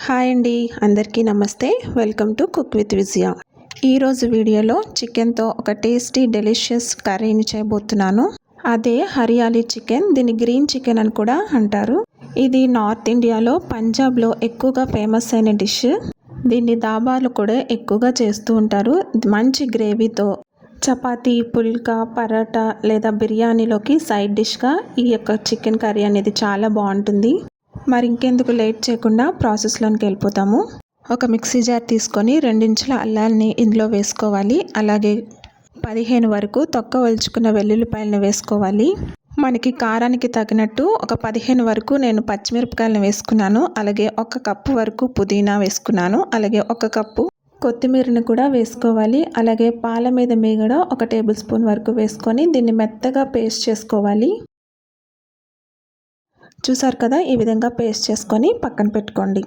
Hi అండి, అందరికీ నమస్తే. వెల్కమ్ టు కుక్ విత్ విజయ. ఈరోజు వీడియోలో చికెన్తో ఒక టేస్టీ డెలిషియస్ కర్రీని చేయబోతున్నాను. అదే హరియాలీ చికెన్. దీన్ని గ్రీన్ చికెన్ అని కూడా అంటారు. ఇది నార్త్ ఇండియాలో పంజాబ్లో ఎక్కువగా ఫేమస్ అయిన డిష్. దీన్ని దాబాలు కూడా ఎక్కువగా చేస్తూ ఉంటారు. మంచి గ్రేవీతో చపాతీ, పుల్కా, పరోటా లేదా బిర్యానీలోకి సైడ్ డిష్గా ఈ యొక్క చికెన్ కర్రీ అనేది చాలా బాగుంటుంది. మరి ఇంకెందుకు లేట్ చేయకుండా ప్రాసెస్లోనికి వెళ్ళిపోతాము. ఒక మిక్సీ జార్ తీసుకొని 2 ఇంచుల అల్లాన్ని ఇందులో వేసుకోవాలి. అలాగే 15 వరకు తొక్క ఒలుచుకున్న వెల్లుల్లిపాయలను వేసుకోవాలి. మనకి కారానికి తగినట్టు ఒక 15 వరకు నేను పచ్చిమిరపకాయలను వేసుకున్నాను. అలాగే 1 కప్పు వరకు పుదీనా వేసుకున్నాను. అలాగే 1 కప్పు కొత్తిమీరని కూడా వేసుకోవాలి. అలాగే పాల మీద మీగడ 1 టేబుల్ స్పూన్ వరకు వేసుకొని దీన్ని మెత్తగా పేస్ట్ చేసుకోవాలి. చూసారు కదా, ఈ విధంగా పేస్ట్ చేసుకొని పక్కన పెట్టుకోండి.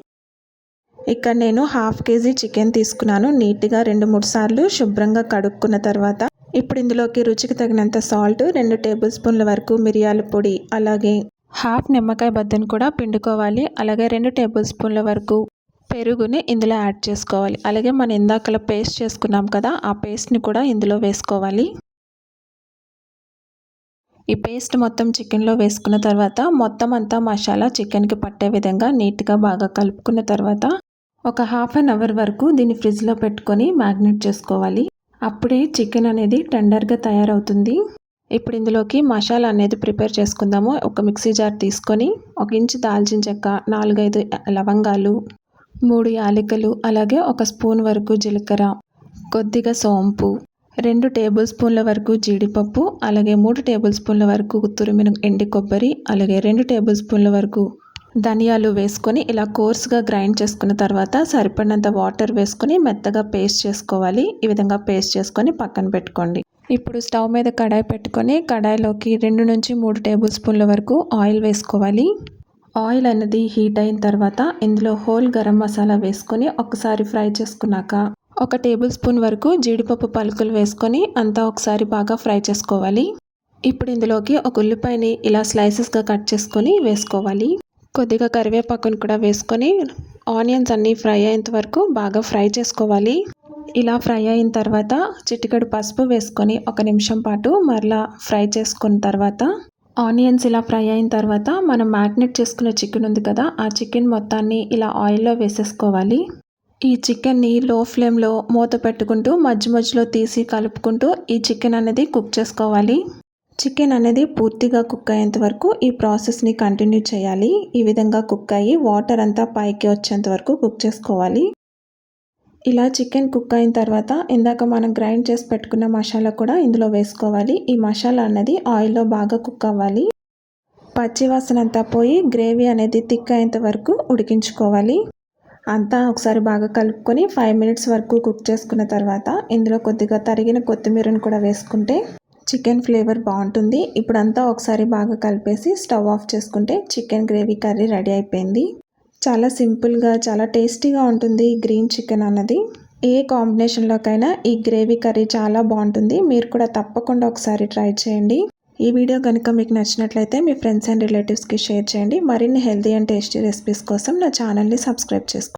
ఇక్కడ నేను 1/2 కేజీ చికెన్ తీసుకున్నాను. నీట్గా 2-3 సార్లు శుభ్రంగా కడుక్కున్న తర్వాత ఇప్పుడు ఇందులోకి రుచికి తగినంత సాల్ట్, 2 టేబుల్ స్పూన్ల వరకు మిరియాల పొడి, అలాగే 1/2 నిమ్మకాయ బద్దను కూడా పిండుకోవాలి. అలాగే 2 టేబుల్ స్పూన్ల వరకు పెరుగుని ఇందులో యాడ్ చేసుకోవాలి. అలాగే మనం ఇందాకలా పేస్ట్ చేసుకున్నాం కదా, ఆ పేస్ట్ని కూడా ఇందులో వేసుకోవాలి. ఈ పేస్ట్ మొత్తం చికెన్లో వేసుకున్న తర్వాత మొత్తం అంతా మసాలా చికెన్కి పట్టే విధంగా నీట్గా బాగా కలుపుకున్న తర్వాత ఒక 1/2 అవర్ వరకు దీన్ని ఫ్రిడ్జ్లో పెట్టుకొని మ్యాగ్నేట్ చేసుకోవాలి. అప్పుడే చికెన్ అనేది టెండర్గా తయారవుతుంది. ఇప్పుడు ఇందులోకి మసాలా అనేది ప్రిపేర్ చేసుకుందాము. ఒక మిక్సీ జార్ తీసుకొని 1 ఇంచు దాల్చిన చెక్క, 4-5 లవంగాలు, 3 యాలకులు, అలాగే 1 స్పూన్ వరకు జీలకర్ర, కొద్దిగా సోంపు, 2 టేబుల్ స్పూన్ల వరకు జీడిపప్పు, అలాగే 3 టేబుల్ స్పూన్ల వరకు తురిమిన ఎండి కొబ్బరి, అలాగే 2 టేబుల్ స్పూన్ల వరకు ధనియాలు వేసుకొని ఇలా కోర్స్గా గ్రైండ్ చేసుకున్న తర్వాత సరిపడినంత వాటర్ వేసుకొని మెత్తగా పేస్ట్ చేసుకోవాలి. ఈ విధంగా పేస్ట్ చేసుకొని పక్కన పెట్టుకోండి. ఇప్పుడు స్టవ్ మీద కడాయి పెట్టుకొని కడాయిలోకి 2-3 టేబుల్ స్పూన్ల వరకు ఆయిల్ వేసుకోవాలి. ఆయిల్ అనేది హీట్ అయిన తర్వాత ఇందులో హోల్ గరం మసాలా వేసుకొని ఒకసారి ఫ్రై చేసుకున్నాక 1 టేబుల్ స్పూన్ వరకు జీడిపప్పు పలుకులు వేసుకొని అంతా ఒకసారి బాగా ఫ్రై చేసుకోవాలి. ఇప్పుడు ఇందులోకి 1 ఉల్లిపాయని ఇలా స్లైసెస్గా కట్ చేసుకొని వేసుకోవాలి. కొద్దిగా కరివేపాకును కూడా వేసుకొని ఆనియన్స్ అన్నీ ఫ్రై అయ్యేంత వరకు బాగా ఫ్రై చేసుకోవాలి. ఇలా ఫ్రై అయిన తర్వాత చిటికెడు పసుపు వేసుకొని 1 నిమిషం పాటు మరలా ఫ్రై చేసుకున్న తర్వాత ఆనియన్స్ ఇలా ఫ్రై అయిన తర్వాత మనం మ్యాగ్నేట్ చేసుకున్న చికెన్ ఉంది కదా, ఆ చికెన్ మొత్తాన్ని ఇలా ఆయిల్లో వేసేసుకోవాలి. ఈ చికెన్ని లో ఫ్లేమ్లో మూత పెట్టుకుంటూ మధ్యలో తీసి కలుపుకుంటూ ఈ చికెన్ అనేది కుక్ చేసుకోవాలి. చికెన్ అనేది పూర్తిగా కుక్ అయ్యేంత వరకు ఈ ప్రాసెస్ని కంటిన్యూ చేయాలి. ఈ విధంగా కుక్ అయ్యి వాటర్ అంతా పైకి వచ్చేంత వరకు కుక్ చేసుకోవాలి. ఇలా చికెన్ కుక్ అయిన తర్వాత ఇందాక మనం గ్రైండ్ చేసి పెట్టుకున్న మసాలా కూడా ఇందులో వేసుకోవాలి. ఈ మసాలా అనేది ఆయిల్లో బాగా కుక్ అవ్వాలి. పచ్చివాసన అంతా పోయి గ్రేవీ అనేది థిక్ అయ్యేంత వరకు ఉడికించుకోవాలి. అంతా ఒకసారి బాగా కలుపుకొని 5 మినిట్స్ వరకు కుక్ చేసుకున్న తర్వాత ఇందులో కొద్దిగా తరిగిన కొత్తిమీరను కూడా వేసుకుంటే చికెన్ ఫ్లేవర్ బాగుంటుంది. ఇప్పుడు అంతా ఒకసారి బాగా కలిపేసి స్టవ్ ఆఫ్ చేసుకుంటే చికెన్ గ్రేవీ కర్రీ రెడీ అయిపోయింది. చాలా సింపుల్గా చాలా టేస్టీగా ఉంటుంది గ్రీన్ చికెన్ అన్నది. ఏ కాంబినేషన్లోకైనా ఈ గ్రేవీ కర్రీ చాలా బాగుంటుంది. మీరు కూడా తప్పకుండా ఒకసారి ట్రై చేయండి. ఈ వీడియో కనుక మీకు నచ్చినట్లయితే మీ ఫ్రెండ్స్ అండ్ రిలేటివ్స్కి షేర్ చేయండి. మరిన్ని హెల్తీ అండ్ టేస్టీ రెసిపీస్ కోసం నా ఛానల్ని సబ్స్క్రైబ్ చేసుకోండి.